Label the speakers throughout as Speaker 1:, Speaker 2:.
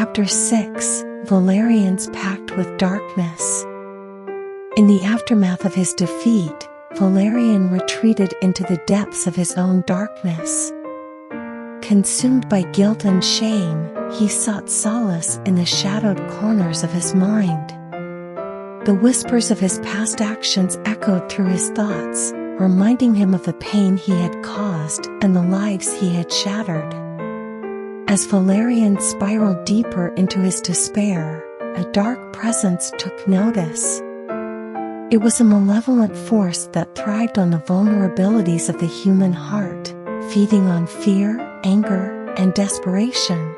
Speaker 1: Chapter 6: Valerian's Pact with Darkness. In the aftermath of his defeat, Valerian retreated into the depths of his own darkness. Consumed by guilt and shame, he sought solace in the shadowed corners of his mind. The whispers of his past actions echoed through his thoughts, reminding him of the pain he had caused and the lives he had shattered. As Valerian spiraled deeper into his despair, a dark presence took notice. It was a malevolent force that thrived on the vulnerabilities of the human heart, feeding on fear, anger, and desperation.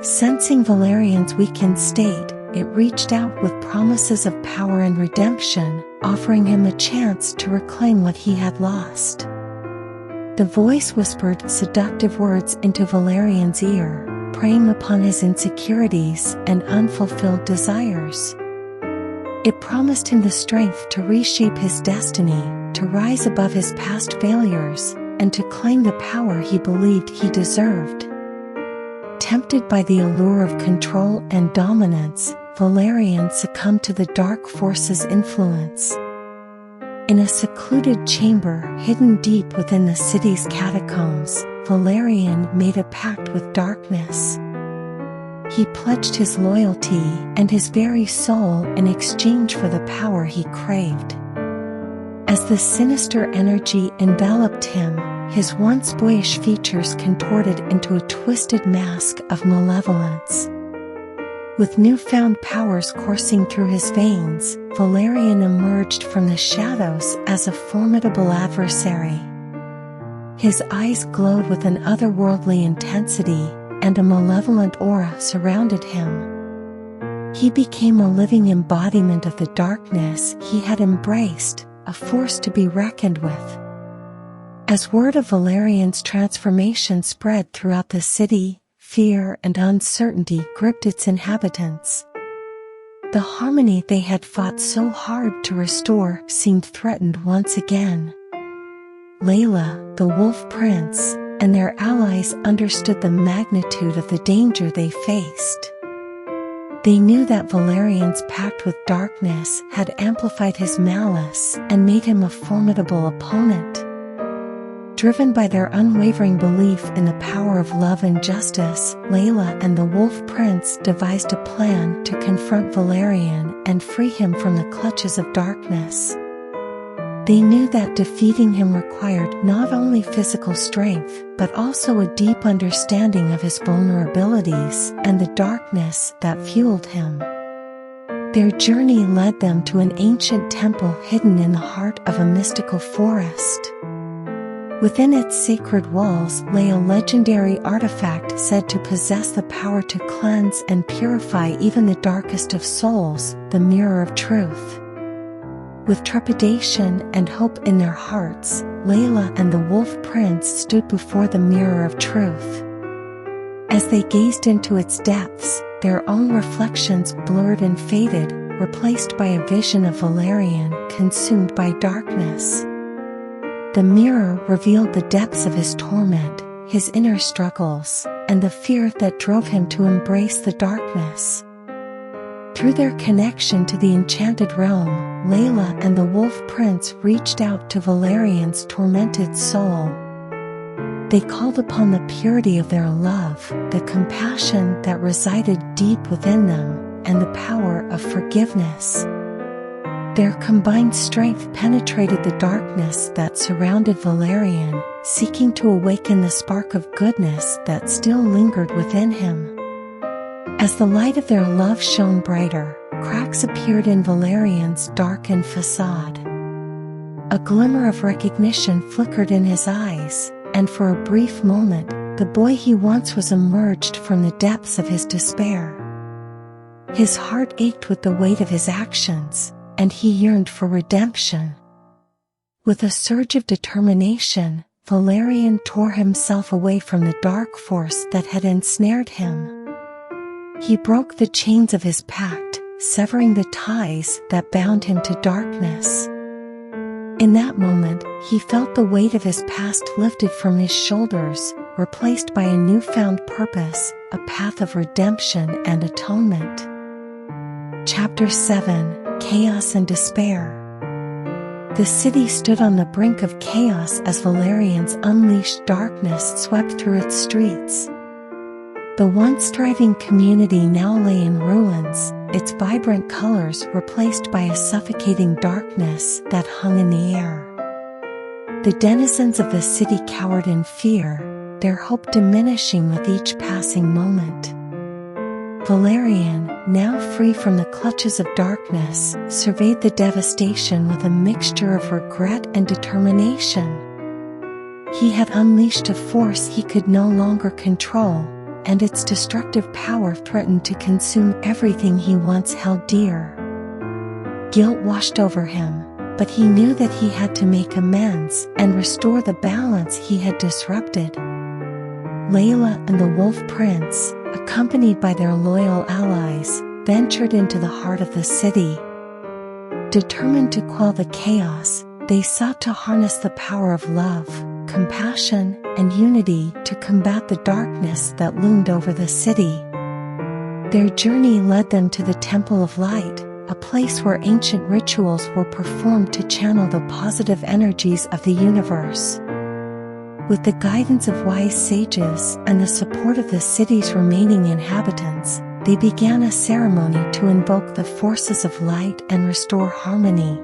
Speaker 1: Sensing Valerian's weakened state, it reached out with promises of power and redemption, offering him a chance to reclaim what he had lost. The voice whispered seductive words into Valerian's ear, preying upon his insecurities and unfulfilled desires. It promised him the strength to reshape his destiny, to rise above his past failures, and to claim the power he believed he deserved. Tempted by the allure of control and dominance, Valerian succumbed to the dark force's influence. In a secluded chamber hidden deep within the city's catacombs, Valerian made a pact with darkness. He pledged his loyalty and his very soul in exchange for the power he craved. As the sinister energy enveloped him, his once boyish features contorted into a twisted mask of malevolence. With newfound powers coursing through his veins, Valerian emerged from the shadows as a formidable adversary. His eyes glowed with an otherworldly intensity, and a malevolent aura surrounded him. He became a living embodiment of the darkness he had embraced, a force to be reckoned with. As word of Valerian's transformation spread throughout the city, fear and uncertainty gripped its inhabitants. The harmony they had fought so hard to restore seemed threatened once again. Layla, the Wolf Prince, and their allies understood the magnitude of the danger they faced. They knew that Valerian's pact with darkness had amplified his malice and made him a formidable opponent. Driven by their unwavering belief in the power of love and justice, Layla and the Wolf Prince devised a plan to confront Valerian and free him from the clutches of darkness. They knew that defeating him required not only physical strength, but also a deep understanding of his vulnerabilities and the darkness that fueled him. Their journey led them to an ancient temple hidden in the heart of a mystical forest. Within its sacred walls lay a legendary artifact said to possess the power to cleanse and purify even the darkest of souls, the Mirror of Truth. With trepidation and hope in their hearts, Layla and the Wolf Prince stood before the Mirror of Truth. As they gazed into its depths, their own reflections blurred and faded, replaced by a vision of Valerian consumed by darkness. The mirror revealed the depths of his torment, his inner struggles, and the fear that drove him to embrace the darkness. Through their connection to the enchanted realm, Layla and the Wolf Prince reached out to Valerian's tormented soul. They called upon the purity of their love, the compassion that resided deep within them, and the power of forgiveness. Their combined strength penetrated the darkness that surrounded Valerian, seeking to awaken the spark of goodness that still lingered within him. As the light of their love shone brighter, cracks appeared in Valerian's darkened facade. A glimmer of recognition flickered in his eyes, and for a brief moment, the boy he once was emerged from the depths of his despair. His heart ached with the weight of his actions, and he yearned for redemption. With a surge of determination, Valerian tore himself away from the dark force that had ensnared him. He broke the chains of his pact, severing the ties that bound him to darkness. In that moment, he felt the weight of his past lifted from his shoulders, replaced by a newfound purpose, a path of redemption and atonement. Chapter 7: Chaos and Despair. The city stood on the brink of chaos as Valerian's unleashed darkness swept through its streets. The once thriving community now lay in ruins, its vibrant colors replaced by a suffocating darkness that hung in the air. The denizens of the city cowered in fear, their hope diminishing with each passing moment. Valerian, now free from the clutches of darkness, surveyed the devastation with a mixture of regret and determination. He had unleashed a force he could no longer control, and its destructive power threatened to consume everything he once held dear. Guilt washed over him, but he knew that he had to make amends and restore the balance he had disrupted. Layla and the Wolf Prince, accompanied by their loyal allies, ventured into the heart of the city. Determined to quell the chaos, they sought to harness the power of love, compassion, and unity to combat the darkness that loomed over the city. Their journey led them to the Temple of Light, a place where ancient rituals were performed to channel the positive energies of the universe. With the guidance of wise sages and the support of the city's remaining inhabitants, they began a ceremony to invoke the forces of light and restore harmony.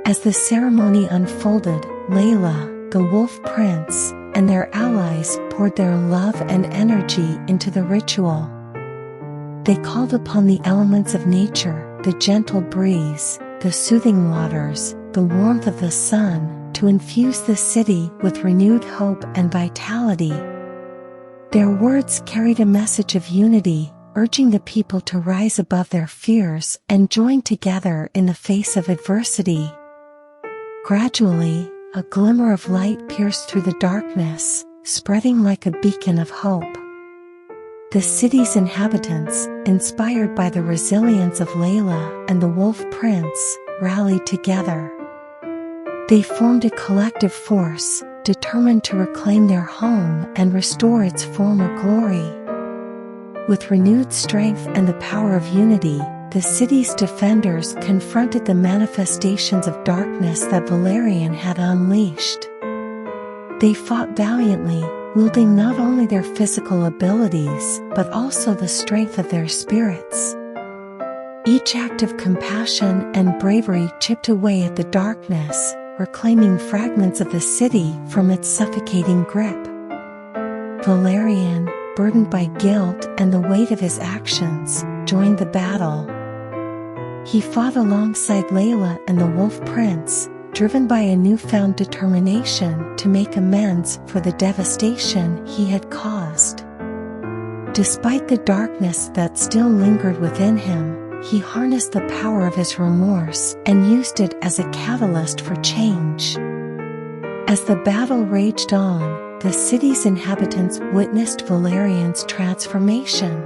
Speaker 1: As the ceremony unfolded, Layla, the Wolf Prince, and their allies poured their love and energy into the ritual. They called upon the elements of nature, the gentle breeze, the soothing waters, the warmth of the sun, to infuse the city with renewed hope and vitality. Their words carried a message of unity, urging the people to rise above their fears and join together in the face of adversity. Gradually, a glimmer of light pierced through the darkness, spreading like a beacon of hope. The city's inhabitants, inspired by the resilience of Layla and the Wolf Prince, rallied together. They formed a collective force, determined to reclaim their home and restore its former glory. With renewed strength and the power of unity, the city's defenders confronted the manifestations of darkness that Valerian had unleashed. They fought valiantly, wielding not only their physical abilities but also the strength of their spirits. Each act of compassion and bravery chipped away at the darkness, reclaiming fragments of the city from its suffocating grip. Valerian, burdened by guilt and the weight of his actions, joined the battle. He fought alongside Layla and the Wolf Prince, driven by a newfound determination to make amends for the devastation he had caused. Despite the darkness that still lingered within him, he harnessed the power of his remorse and used it as a catalyst for change. As the battle raged on, the city's inhabitants witnessed Valerian's transformation.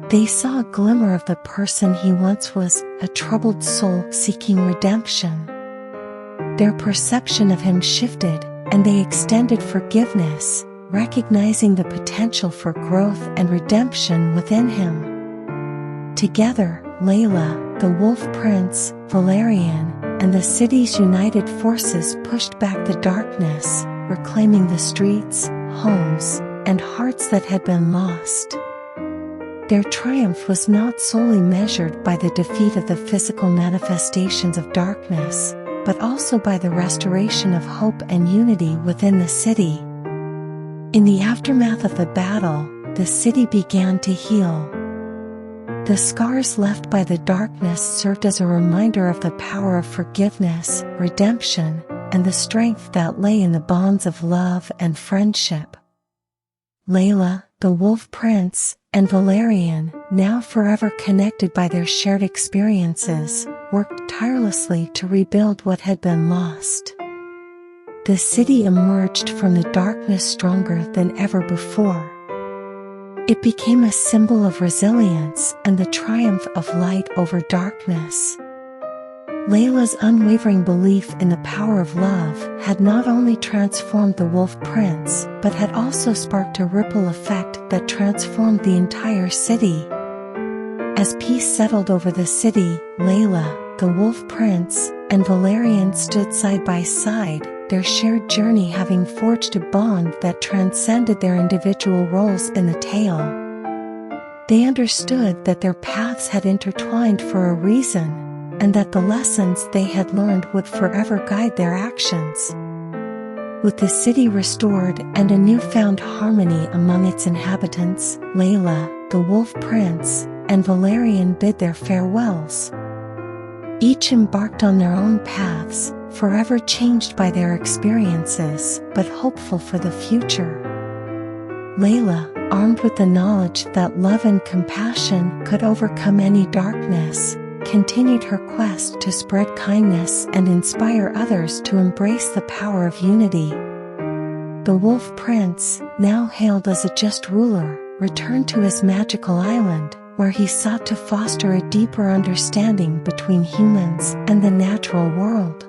Speaker 1: They saw a glimmer of the person he once was, a troubled soul seeking redemption. Their perception of him shifted, and they extended forgiveness, recognizing the potential for growth and redemption within him. Together, Layla, the Wolf Prince, Valerian, and the city's united forces pushed back the darkness, reclaiming the streets, homes, and hearts that had been lost. Their triumph was not solely measured by the defeat of the physical manifestations of darkness, but also by the restoration of hope and unity within the city. In the aftermath of the battle, the city began to heal. The scars left by the darkness served as a reminder of the power of forgiveness, redemption, and the strength that lay in the bonds of love and friendship. Layla, the Wolf Prince, and Valerian, now forever connected by their shared experiences, worked tirelessly to rebuild what had been lost. The city emerged from the darkness stronger than ever before. It became a symbol of resilience and the triumph of light over darkness. Layla's unwavering belief in the power of love had not only transformed the Wolf Prince, but had also sparked a ripple effect that transformed the entire city. As peace settled over the city, Layla, the Wolf Prince, and Valerian stood side by side, their shared journey having forged a bond that transcended their individual roles in the tale. They understood that their paths had intertwined for a reason, and that the lessons they had learned would forever guide their actions. With the city restored and a newfound harmony among its inhabitants, Layla, the Wolf Prince, and Valerian bid their farewells. Each embarked on their own paths, forever changed by their experiences, but hopeful for the future. Layla, armed with the knowledge that love and compassion could overcome any darkness, continued her quest to spread kindness and inspire others to embrace the power of unity. The Wolf Prince, now hailed as a just ruler, returned to his magical island, where he sought to foster a deeper understanding between humans and the natural world.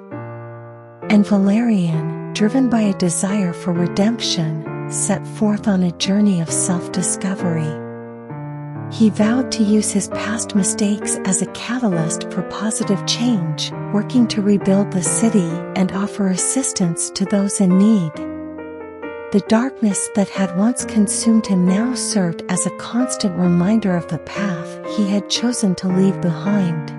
Speaker 1: And Valerian, driven by a desire for redemption, set forth on a journey of self-discovery. He vowed to use his past mistakes as a catalyst for positive change, working to rebuild the city and offer assistance to those in need. The darkness that had once consumed him now served as a constant reminder of the path he had chosen to leave behind.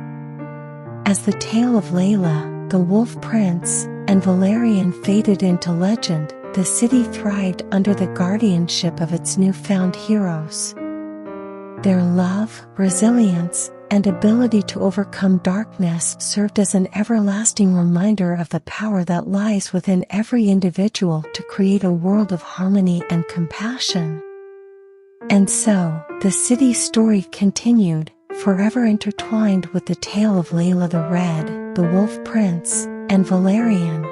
Speaker 1: As the tale of Layla, the Wolf Prince, and Valerian faded into legend, the city thrived under the guardianship of its newfound heroes. Their love, resilience, and ability to overcome darkness served as an everlasting reminder of the power that lies within every individual to create a world of harmony and compassion. And so, the city's story continued, forever intertwined with the tale of Layla the Red, the Wolf Prince, and Valerian.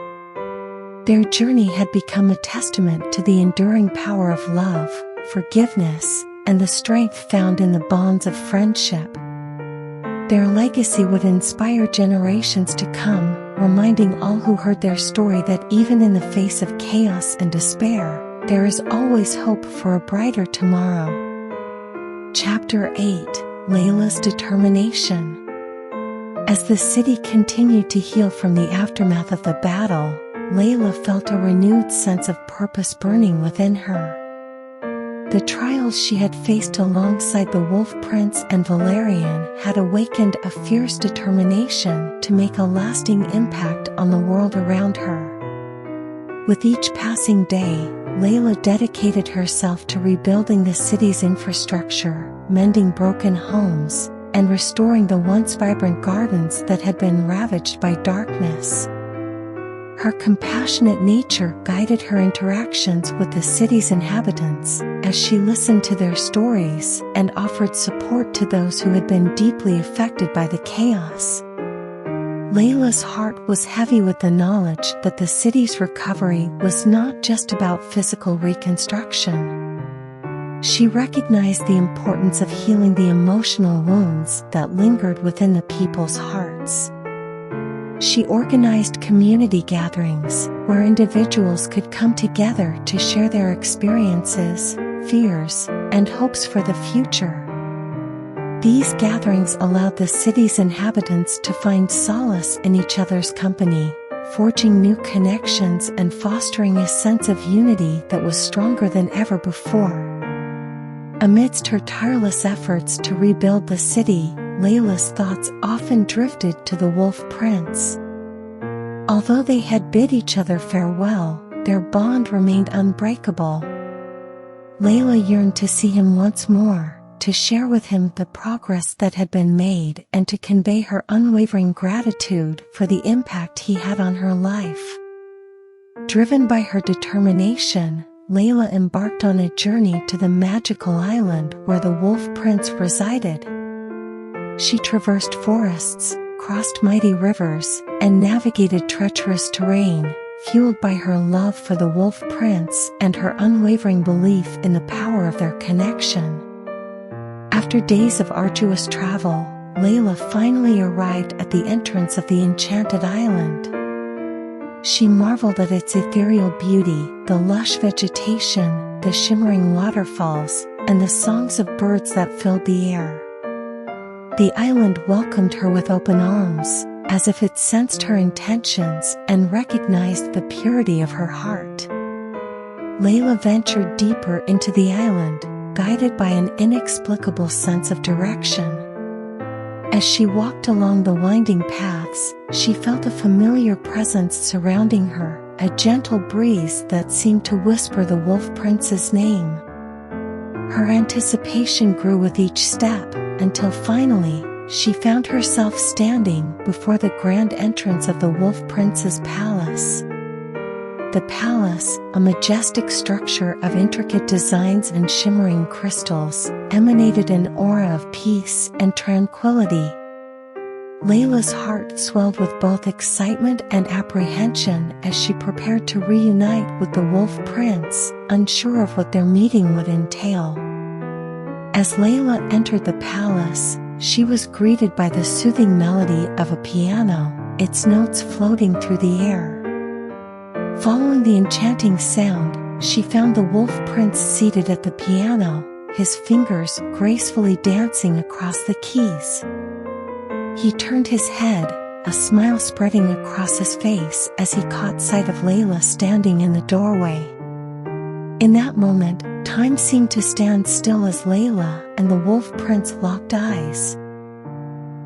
Speaker 1: Their journey had become a testament to the enduring power of love, forgiveness, and the strength found in the bonds of friendship. Their legacy would inspire generations to come, reminding all who heard their story that even in the face of chaos and despair, there is always hope for a brighter tomorrow. Chapter 8: Layla's Determination. As the city continued to heal from the aftermath of the battle, Layla felt a renewed sense of purpose burning within her. The trials she had faced alongside the Wolf Prince and Valerian had awakened a fierce determination to make a lasting impact on the world around her. With each passing day, Layla dedicated herself to rebuilding the city's infrastructure, mending broken homes, and restoring the once vibrant gardens that had been ravaged by darkness. Her compassionate nature guided her interactions with the city's inhabitants, as she listened to their stories and offered support to those who had been deeply affected by the chaos. Layla's heart was heavy with the knowledge that the city's recovery was not just about physical reconstruction. She recognized the importance of healing the emotional wounds that lingered within the people's hearts. She organized community gatherings, where individuals could come together to share their experiences, fears, and hopes for the future. These gatherings allowed the city's inhabitants to find solace in each other's company, forging new connections and fostering a sense of unity that was stronger than ever before. Amidst her tireless efforts to rebuild the city, Layla's thoughts often drifted to the Wolf Prince. Although they had bid each other farewell, their bond remained unbreakable. Layla yearned to see him once more, to share with him the progress that had been made and to convey her unwavering gratitude for the impact he had on her life. Driven by her determination, Layla embarked on a journey to the magical island where the Wolf Prince resided. She traversed forests, crossed mighty rivers, and navigated treacherous terrain, fueled by her love for the Wolf Prince and her unwavering belief in the power of their connection. After days of arduous travel, Layla finally arrived at the entrance of the enchanted island. She marveled at its ethereal beauty, the lush vegetation, the shimmering waterfalls, and the songs of birds that filled the air. The island welcomed her with open arms, as if it sensed her intentions and recognized the purity of her heart. Layla ventured deeper into the island, guided by an inexplicable sense of direction. As she walked along the winding paths, she felt a familiar presence surrounding her, a gentle breeze that seemed to whisper the Wolf Prince's name. Her anticipation grew with each step, until finally, she found herself standing before the grand entrance of the Wolf Prince's palace. The palace, a majestic structure of intricate designs and shimmering crystals, emanated an aura of peace and tranquility. Layla's heart swelled with both excitement and apprehension as she prepared to reunite with the Wolf Prince, unsure of what their meeting would entail. As Layla entered the palace, she was greeted by the soothing melody of a piano, its notes floating through the air. Following the enchanting sound, she found the Wolf Prince seated at the piano, his fingers gracefully dancing across the keys. He turned his head, a smile spreading across his face as he caught sight of Layla standing in the doorway. In that moment, time seemed to stand still as Layla and the Wolf Prince locked eyes.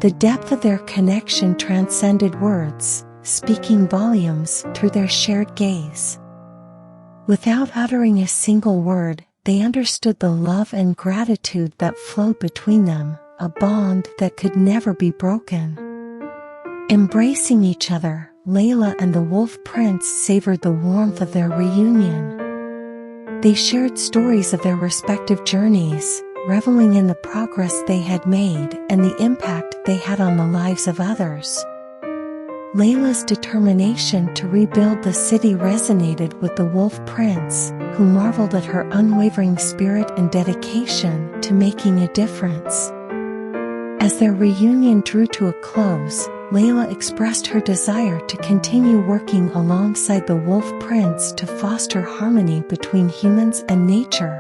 Speaker 1: The depth of their connection transcended words, speaking volumes through their shared gaze. Without uttering a single word, they understood the love and gratitude that flowed between them, a bond that could never be broken. Embracing each other, Layla and the Wolf Prince savored the warmth of their reunion. They shared stories of their respective journeys, reveling in the progress they had made and the impact they had on the lives of others. Layla's determination to rebuild the city resonated with the Wolf Prince, who marveled at her unwavering spirit and dedication to making a difference. As their reunion drew to a close, Layla expressed her desire to continue working alongside the Wolf Prince to foster harmony between humans and nature.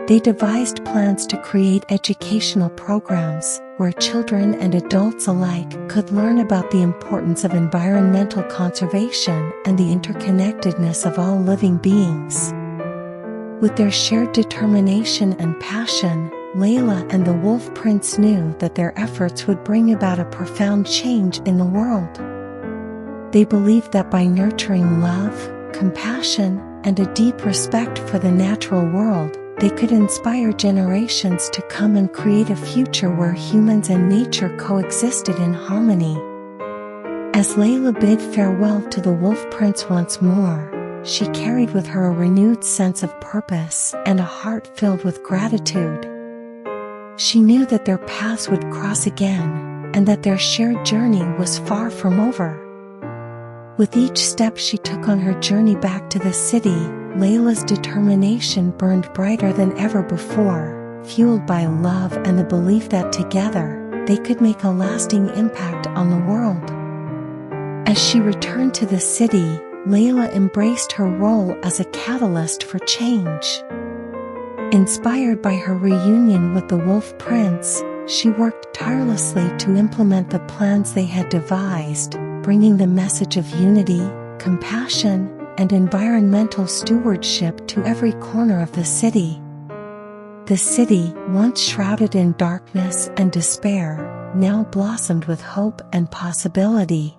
Speaker 1: They devised plans to create educational programs where children and adults alike could learn about the importance of environmental conservation and the interconnectedness of all living beings. With their shared determination and passion, Layla and the Wolf Prince knew that their efforts would bring about a profound change in the world. They believed that by nurturing love, compassion, and a deep respect for the natural world, they could inspire generations to come and create a future where humans and nature coexisted in harmony. As Layla bid farewell to the Wolf Prince once more, she carried with her a renewed sense of purpose and a heart filled with gratitude. She knew that their paths would cross again, and that their shared journey was far from over. With each step she took on her journey back to the city, Layla's determination burned brighter than ever before, fueled by love and the belief that together, they could make a lasting impact on the world. As she returned to the city, Layla embraced her role as a catalyst for change. Inspired by her reunion with the Wolf Prince, she worked tirelessly to implement the plans they had devised, bringing the message of unity, compassion, and environmental stewardship to every corner of the city. The city, once shrouded in darkness and despair, now blossomed with hope and possibility.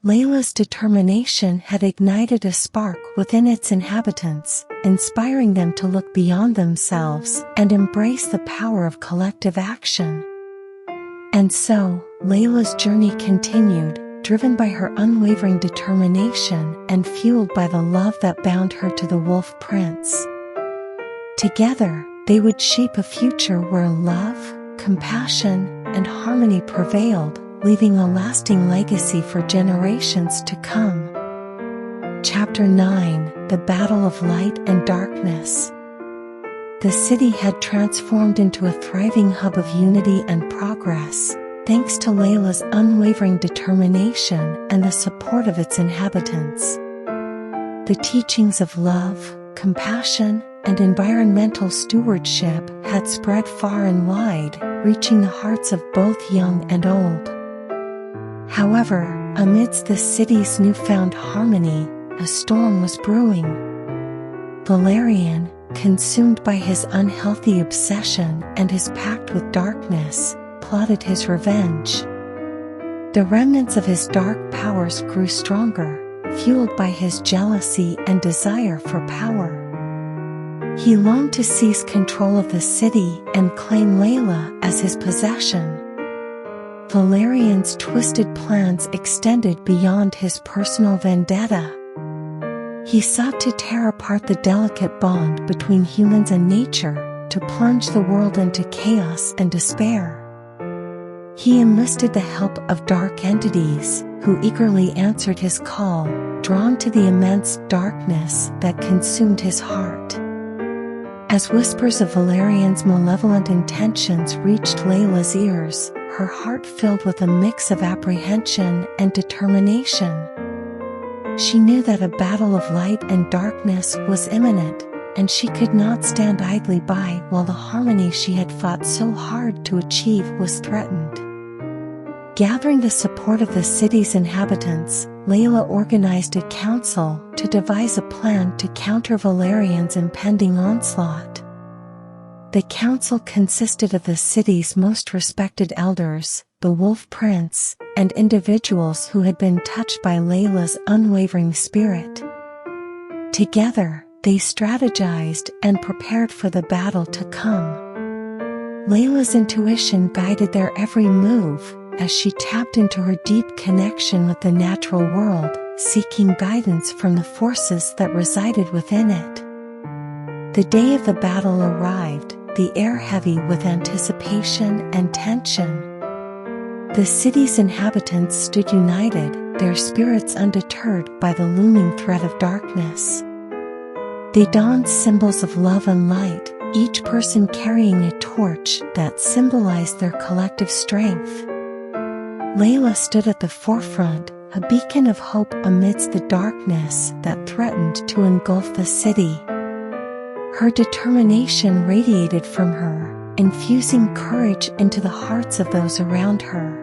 Speaker 1: Layla's determination had ignited a spark within its inhabitants, inspiring them to look beyond themselves and embrace the power of collective action. And so, Layla's journey continued, driven by her unwavering determination and fueled by the love that bound her to the Wolf Prince. Together, they would shape a future where love, compassion, and harmony prevailed, leaving a lasting legacy for generations to come. Chapter 9: The Battle of Light and Darkness. The city had transformed into a thriving hub of unity and progress, thanks to Layla's unwavering determination and the support of its inhabitants. The teachings of love, compassion, and environmental stewardship had spread far and wide, reaching the hearts of both young and old. However, amidst the city's newfound harmony, a storm was brewing. Valerian, consumed by his unhealthy obsession and his pact with darkness, plotted his revenge. The remnants of his dark powers grew stronger, fueled by his jealousy and desire for power. He longed to seize control of the city and claim Layla as his possession. Valerian's twisted plans extended beyond his personal vendetta. He sought to tear apart the delicate bond between humans and nature, to plunge the world into chaos and despair. He enlisted the help of dark entities, who eagerly answered his call, drawn to the immense darkness that consumed his heart. As whispers of Valerian's malevolent intentions reached Layla's ears, her heart filled with a mix of apprehension and determination. She knew that a battle of light and darkness was imminent, and she could not stand idly by while the harmony she had fought so hard to achieve was threatened. Gathering the support of the city's inhabitants, Layla organized a council to devise a plan to counter Valerian's impending onslaught. The council consisted of the city's most respected elders, the Wolf Prince, and individuals who had been touched by Layla's unwavering spirit. Together, they strategized and prepared for the battle to come. Layla's intuition guided their every move, as she tapped into her deep connection with the natural world, seeking guidance from the forces that resided within it. The day of the battle arrived, the air heavy with anticipation and tension. The city's inhabitants stood united, their spirits undeterred by the looming threat of darkness. They donned symbols of love and light, each person carrying a torch that symbolized their collective strength. Layla stood at the forefront, a beacon of hope amidst the darkness that threatened to engulf the city. Her determination radiated from her, infusing courage into the hearts of those around her.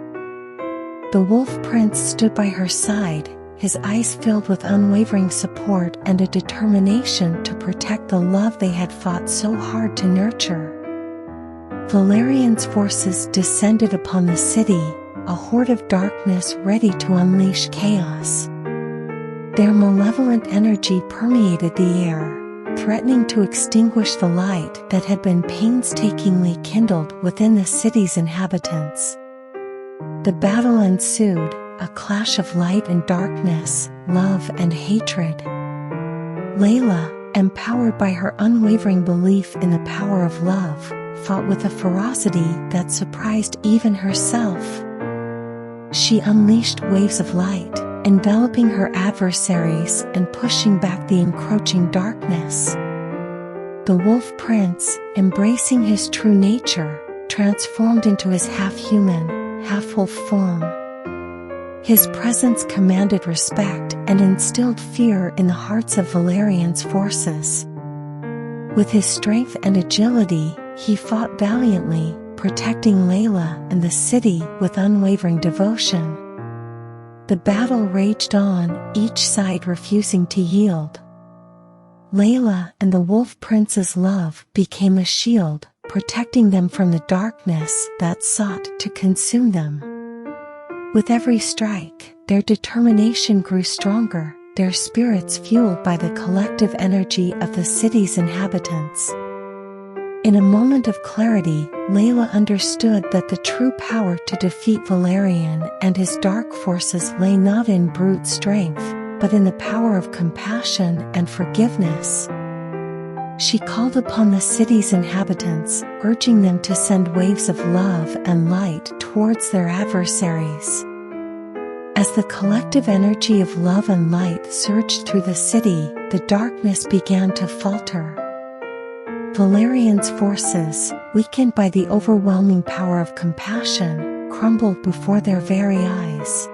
Speaker 1: The Wolf Prince stood by her side, his eyes filled with unwavering support and a determination to protect the love they had fought so hard to nurture. Valerian's forces descended upon the city, a horde of darkness ready to unleash chaos. Their malevolent energy permeated the air, threatening to extinguish the light that had been painstakingly kindled within the city's inhabitants. The battle ensued, a clash of light and darkness, love and hatred. Layla, empowered by her unwavering belief in the power of love, fought with a ferocity that surprised even herself. She unleashed waves of light, enveloping her adversaries and pushing back the encroaching darkness. The Wolf Prince, embracing his true nature, transformed into his half-human, half-wolf form. His presence commanded respect and instilled fear in the hearts of Valerian's forces. With his strength and agility, he fought valiantly, protecting Layla and the city with unwavering devotion. The battle raged on, each side refusing to yield. Layla and the Wolf Prince's love became a shield, protecting them from the darkness that sought to consume them. With every strike, their determination grew stronger, their spirits fueled by the collective energy of the city's inhabitants. In a moment of clarity, Layla understood that the true power to defeat Valerian and his dark forces lay not in brute strength, but in the power of compassion and forgiveness. She called upon the city's inhabitants, urging them to send waves of love and light towards their adversaries. As the collective energy of love and light surged through the city, the darkness began to falter. Valerian's forces, weakened by the overwhelming power of compassion, crumbled before their very eyes.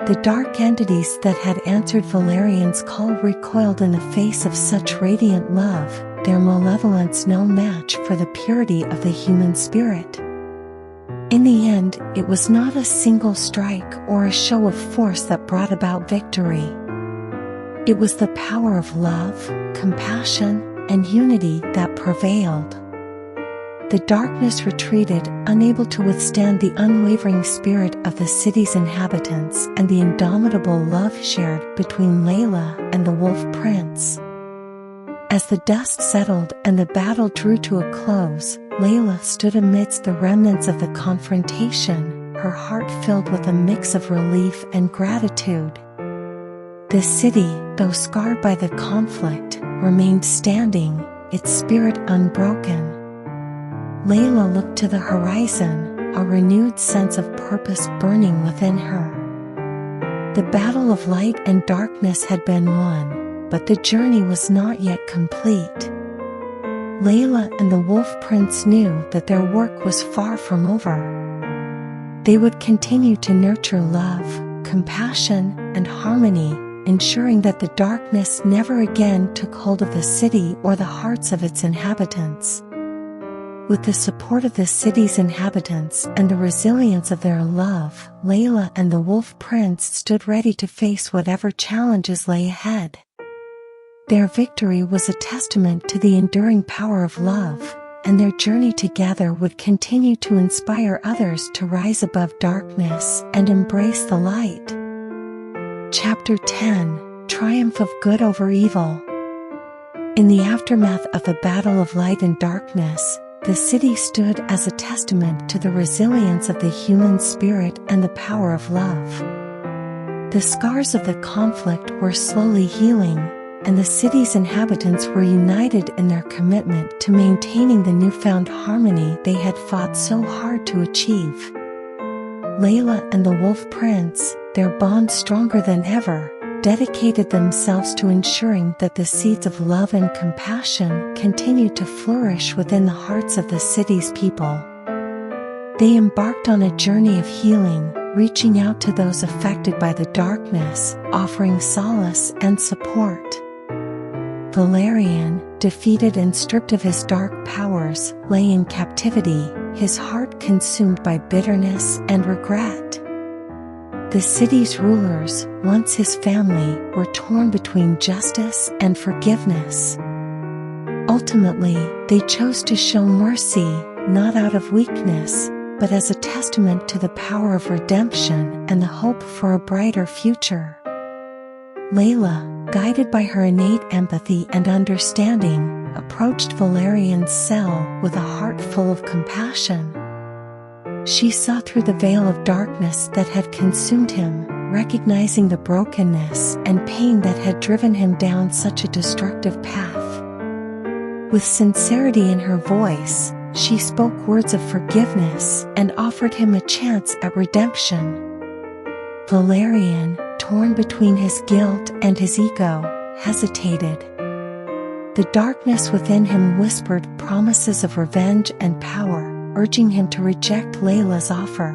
Speaker 1: The dark entities that had answered Valerian's call recoiled in the face of such radiant love, their malevolence no match for the purity of the human spirit. In the end, it was not a single strike or a show of force that brought about victory. It was the power of love, compassion, and unity that prevailed. The darkness retreated, unable to withstand the unwavering spirit of the city's inhabitants and the indomitable love shared between Layla and the Wolf Prince. As the dust settled and the battle drew to a close, Layla stood amidst the remnants of the confrontation, her heart filled with a mix of relief and gratitude. The city, though scarred by the conflict, remained standing, its spirit unbroken. Layla looked to the horizon, a renewed sense of purpose burning within her. The battle of light and darkness had been won, but the journey was not yet complete. Layla and the Wolf Prince knew that their work was far from over. They would continue to nurture love, compassion, and harmony, ensuring that the darkness never again took hold of the city or the hearts of its inhabitants. With the support of the city's inhabitants and the resilience of their love, Layla and the Wolf Prince stood ready to face whatever challenges lay ahead. Their victory was a testament to the enduring power of love, and their journey together would continue to inspire others to rise above darkness and embrace the light. Chapter 10: Triumph of Good over Evil. In the aftermath of the battle of light and darkness, the city stood as a testament to the resilience of the human spirit and the power of love. The scars of the conflict were slowly healing, and the city's inhabitants were united in their commitment to maintaining the newfound harmony they had fought so hard to achieve. Layla and the Wolf Prince, their bond stronger than ever, dedicated themselves to ensuring that the seeds of love and compassion continued to flourish within the hearts of the city's people. They embarked on a journey of healing, reaching out to those affected by the darkness, offering solace and support. Valerian, defeated and stripped of his dark powers, lay in captivity, his heart consumed by bitterness and regret. The city's rulers, once his family, were torn between justice and forgiveness. Ultimately, they chose to show mercy, not out of weakness, but as a testament to the power of redemption and the hope for a brighter future. Layla, guided by her innate empathy and understanding, approached Valerian's cell with a heart full of compassion. She saw through the veil of darkness that had consumed him, recognizing the brokenness and pain that had driven him down such a destructive path. With sincerity in her voice, she spoke words of forgiveness and offered him a chance at redemption. Valerian, torn between his guilt and his ego, hesitated. The darkness within him whispered promises of revenge and power, urging him to reject Layla's offer.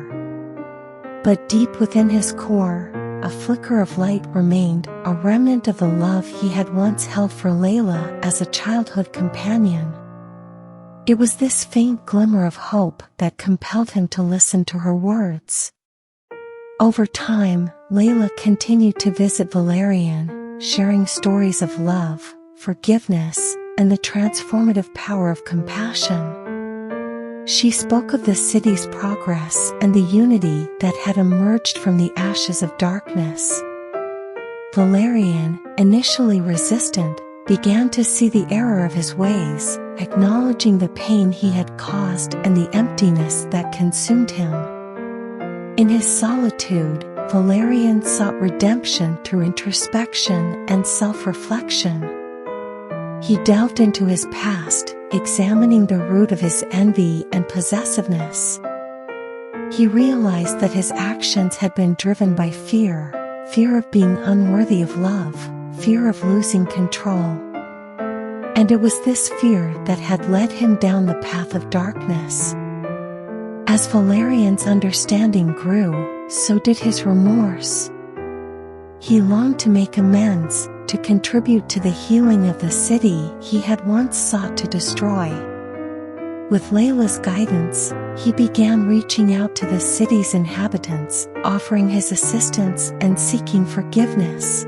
Speaker 1: But deep within his core, a flicker of light remained, a remnant of the love he had once held for Layla as a childhood companion. It was this faint glimmer of hope that compelled him to listen to her words. Over time, Layla continued to visit Valerian, sharing stories of love, forgiveness, and the transformative power of compassion. She spoke of the city's progress and the unity that had emerged from the ashes of darkness. Valerian, initially resistant, began to see the error of his ways, acknowledging the pain he had caused and the emptiness that consumed him. In his solitude, Valerian sought redemption through introspection and self-reflection. He delved into his past, examining the root of his envy and possessiveness. He realized that his actions had been driven by fear of being unworthy of love, fear of losing control. And it was this fear that had led him down the path of darkness. As Valerian's understanding grew, so did his remorse. He longed to make amends, to contribute to the healing of the city he had once sought to destroy. With Layla's guidance, he began reaching out to the city's inhabitants, offering his assistance and seeking forgiveness.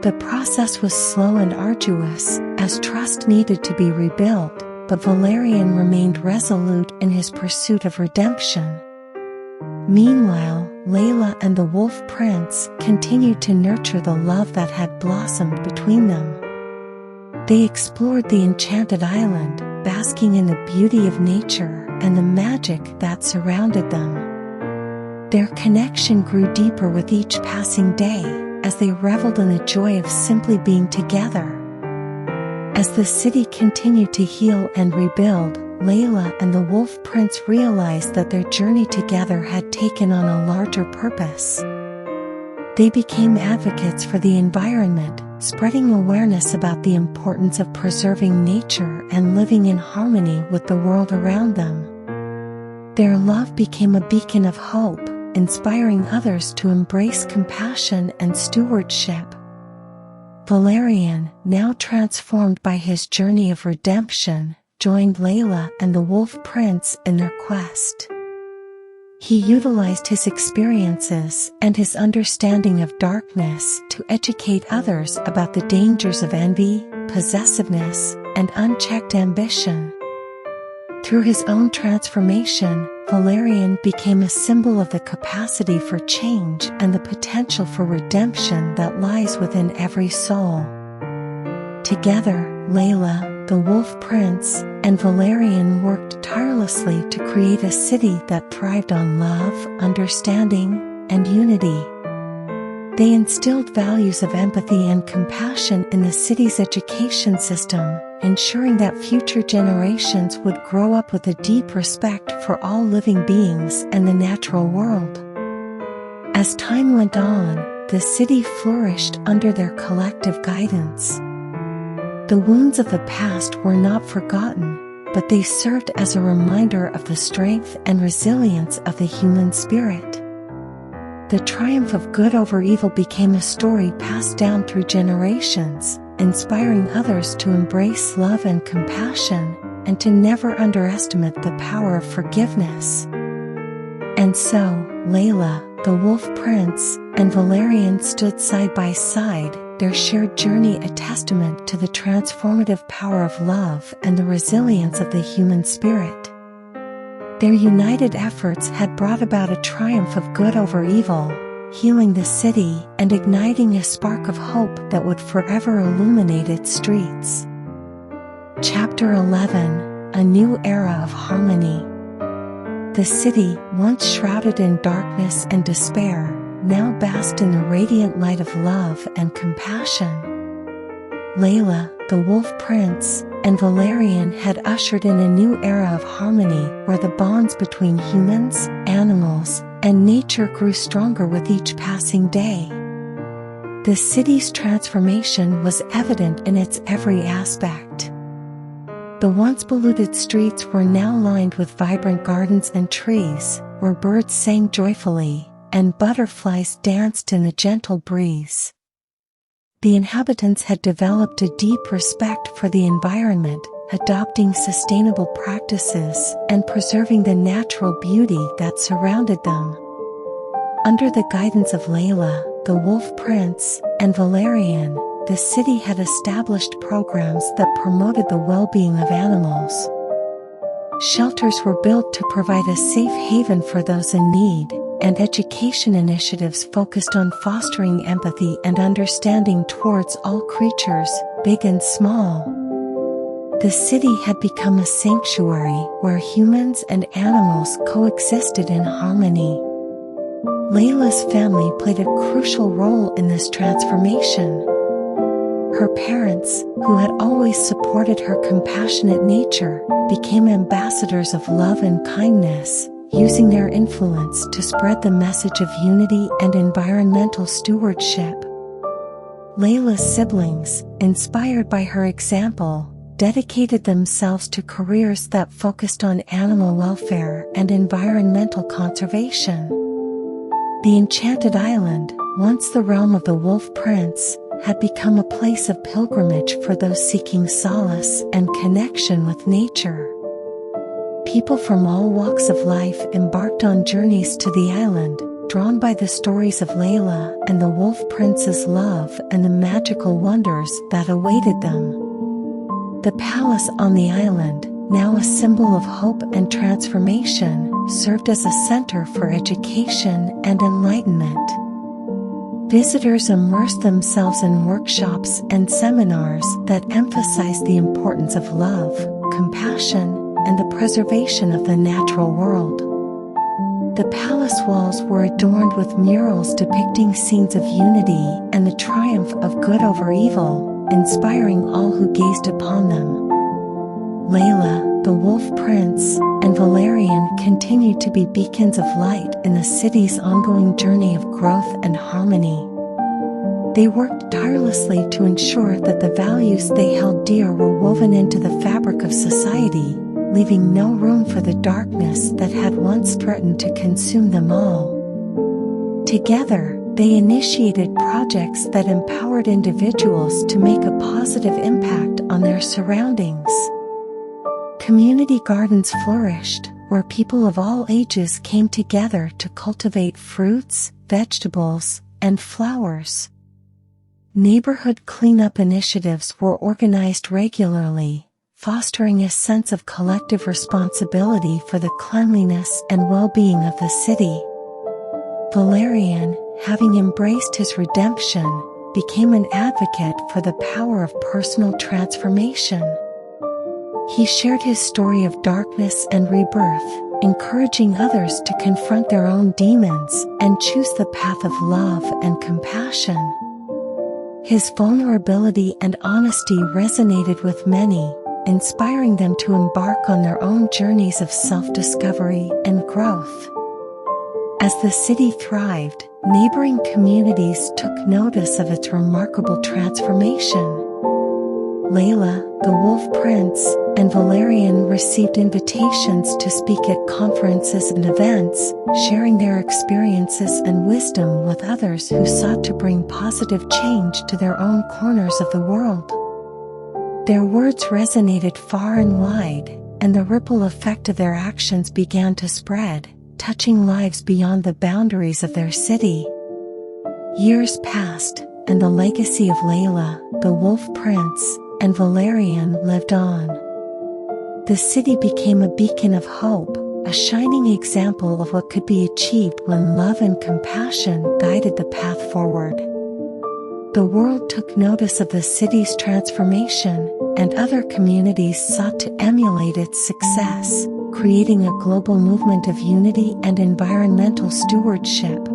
Speaker 1: The process was slow and arduous, as trust needed to be rebuilt, but Valerian remained resolute in his pursuit of redemption. Meanwhile, Layla and the Wolf Prince continued to nurture the love that had blossomed between them. They explored the enchanted island, basking in the beauty of nature and the magic that surrounded them. Their connection grew deeper with each passing day, as they reveled in the joy of simply being together. As the city continued to heal and rebuild, Layla and the Wolf Prince realized that their journey together had taken on a larger purpose. They became advocates for the environment, spreading awareness about the importance of preserving nature and living in harmony with the world around them. Their love became a beacon of hope, inspiring others to embrace compassion and stewardship. Valerian, now transformed by his journey of redemption, joined Layla and the Wolf Prince in their quest. He utilized his experiences and his understanding of darkness to educate others about the dangers of envy, possessiveness, and unchecked ambition. Through his own transformation, Valerian became a symbol of the capacity for change and the potential for redemption that lies within every soul. Together, Layla, the Wolf Prince, and Valerian worked tirelessly to create a city that thrived on love, understanding, and unity. They instilled values of empathy and compassion in the city's education system, ensuring that future generations would grow up with a deep respect for all living beings and the natural world. As time went on, the city flourished under their collective guidance. The wounds of the past were not forgotten, but they served as a reminder of the strength and resilience of the human spirit. The triumph of good over evil became a story passed down through generations, inspiring others to embrace love and compassion, and to never underestimate the power of forgiveness. And so, Layla, the Wolf Prince, and Valerian stood side by side, their shared journey a testament to the transformative power of love and the resilience of the human spirit. Their united efforts had brought about a triumph of good over evil, healing the city and igniting a spark of hope that would forever illuminate its streets. Chapter 11: A New Era of Harmony. The city, once shrouded in darkness and despair, now basked in the radiant light of love and compassion. Layla, the Wolf Prince, and Valerian had ushered in a new era of harmony where the bonds between humans, animals, and nature grew stronger with each passing day. The city's transformation was evident in its every aspect. The once polluted streets were now lined with vibrant gardens and trees, where birds sang joyfully, and butterflies danced in the gentle breeze. The inhabitants had developed a deep respect for the environment, adopting sustainable practices and preserving the natural beauty that surrounded them. Under the guidance of Layla, the Wolf Prince, and Valerian, the city had established programs that promoted the well-being of animals. Shelters were built to provide a safe haven for those in need, and education initiatives focused on fostering empathy and understanding towards all creatures, big and small. The city had become a sanctuary where humans and animals coexisted in harmony. Layla's family played a crucial role in this transformation. Her parents, who had always supported her compassionate nature, became ambassadors of love and kindness, using their influence to spread the message of unity and environmental stewardship. Layla's siblings, inspired by her example, dedicated themselves to careers that focused on animal welfare and environmental conservation. The Enchanted Island, once the realm of the Wolf Prince, had become a place of pilgrimage for those seeking solace and connection with nature. People from all walks of life embarked on journeys to the island, drawn by the stories of Layla and the Wolf Prince's love and the magical wonders that awaited them. The palace on the island, now a symbol of hope and transformation, served as a center for education and enlightenment. Visitors immersed themselves in workshops and seminars that emphasized the importance of love, compassion, and the preservation of the natural world. The palace walls were adorned with murals depicting scenes of unity and the triumph of good over evil, inspiring all who gazed upon them. Layla, the Wolf Prince, and Valerian continued to be beacons of light in the city's ongoing journey of growth and harmony. They worked tirelessly to ensure that the values they held dear were woven into the fabric of society, leaving no room for the darkness that had once threatened to consume them all. Together, they initiated projects that empowered individuals to make a positive impact on their surroundings. Community gardens flourished, where people of all ages came together to cultivate fruits, vegetables, and flowers. Neighborhood cleanup initiatives were organized regularly, fostering a sense of collective responsibility for the cleanliness and well-being of the city. Valerian, having embraced his redemption, became an advocate for the power of personal transformation. He shared his story of darkness and rebirth, encouraging others to confront their own demons and choose the path of love and compassion. His vulnerability and honesty resonated with many, inspiring them to embark on their own journeys of self-discovery and growth. As the city thrived, neighboring communities took notice of its remarkable transformation. Layla, the Wolf Prince, and Valerian received invitations to speak at conferences and events, sharing their experiences and wisdom with others who sought to bring positive change to their own corners of the world. Their words resonated far and wide, and the ripple effect of their actions began to spread, touching lives beyond the boundaries of their city. Years passed, and the legacy of Layla, the Wolf Prince, and Valerian lived on. The city became a beacon of hope, a shining example of what could be achieved when love and compassion guided the path forward. The world took notice of the city's transformation, and other communities sought to emulate its success, creating a global movement of unity and environmental stewardship.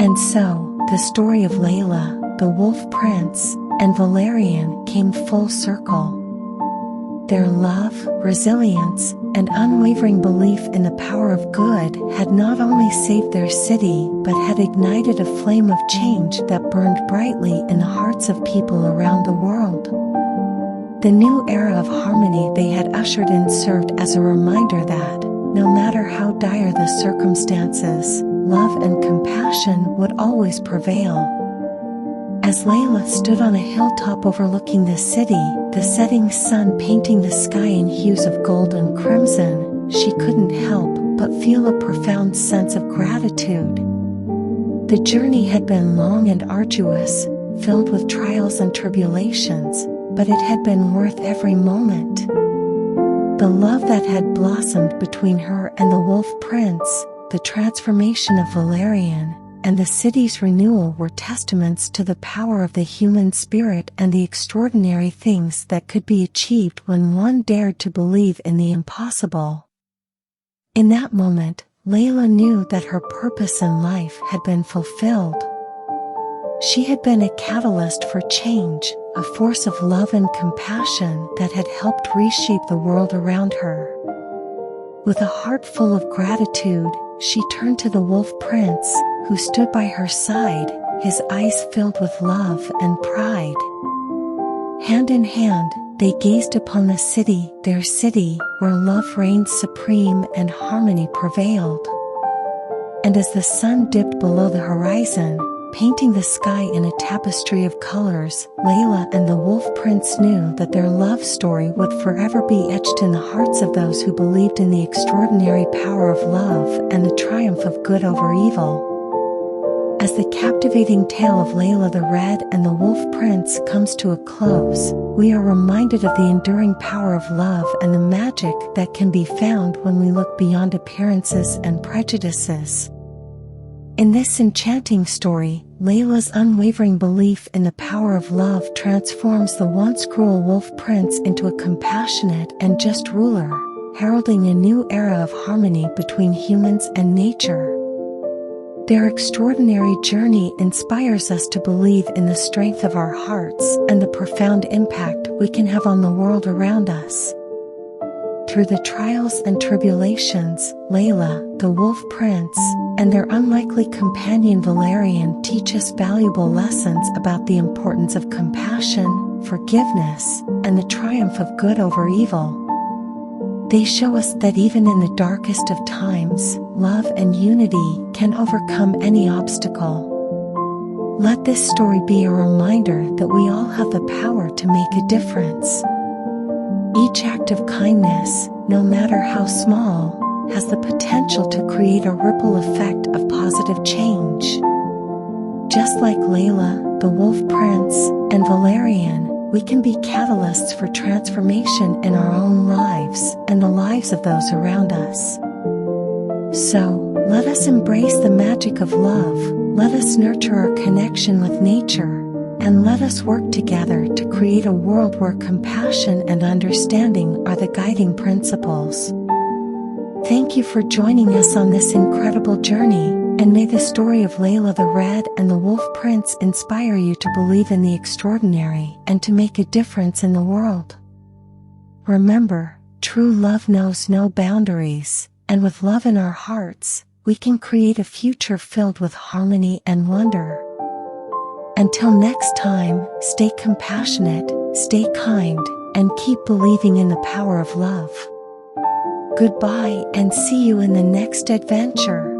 Speaker 1: And so, the story of Layla, the Wolf Prince, and Valerian came full circle. Their love, resilience, and unwavering belief in the power of good had not only saved their city but had ignited a flame of change that burned brightly in the hearts of people around the world. The new era of harmony they had ushered in served as a reminder that, no matter how dire the circumstances, love and compassion would always prevail. As Layla stood on a hilltop overlooking the city, the setting sun painting the sky in hues of gold and crimson, she couldn't help but feel a profound sense of gratitude. The journey had been long and arduous, filled with trials and tribulations, but it had been worth every moment. The love that had blossomed between her and the Wolf Prince, the transformation of Valerian, and the city's renewal were testaments to the power of the human spirit and the extraordinary things that could be achieved when one dared to believe in the impossible. In that moment, Layla knew that her purpose in life had been fulfilled. She had been a catalyst for change, a force of love and compassion that had helped reshape the world around her. With a heart full of gratitude, she turned to the Wolf Prince, who stood by her side, his eyes filled with love and pride. Hand in hand, they gazed upon the city, their city, where love reigned supreme and harmony prevailed. And as the sun dipped below the horizon, painting the sky in a tapestry of colors, Layla and the Wolf Prince knew that their love story would forever be etched in the hearts of those who believed in the extraordinary power of love and the triumph of good over evil. As the captivating tale of Layla the Red and the Wolf Prince comes to a close, we are reminded of the enduring power of love and the magic that can be found when we look beyond appearances and prejudices. In this enchanting story, Layla's unwavering belief in the power of love transforms the once cruel Wolf Prince into a compassionate and just ruler, heralding a new era of harmony between humans and nature. Their extraordinary journey inspires us to believe in the strength of our hearts and the profound impact we can have on the world around us. Through the trials and tribulations, Layla, the Wolf Prince, and their unlikely companion Valerian teach us valuable lessons about the importance of compassion, forgiveness, and the triumph of good over evil. They show us that even in the darkest of times, love and unity can overcome any obstacle. Let this story be a reminder that we all have the power to make a difference. Each act of kindness, no matter how small, has the potential to create a ripple effect of positive change. Just like Layla, the Wolf Prince, and Valerian, we can be catalysts for transformation in our own lives and the lives of those around us. So, let us embrace the magic of love, let us nurture our connection with nature, and let us work together to create a world where compassion and understanding are the guiding principles. Thank you for joining us on this incredible journey, and may the story of Layla the Red and the Wolf Prince inspire you to believe in the extraordinary and to make a difference in the world. Remember, true love knows no boundaries, and with love in our hearts, we can create a future filled with harmony and wonder. Until next time, stay compassionate, stay kind, and keep believing in the power of love. Goodbye and see you in the next adventure.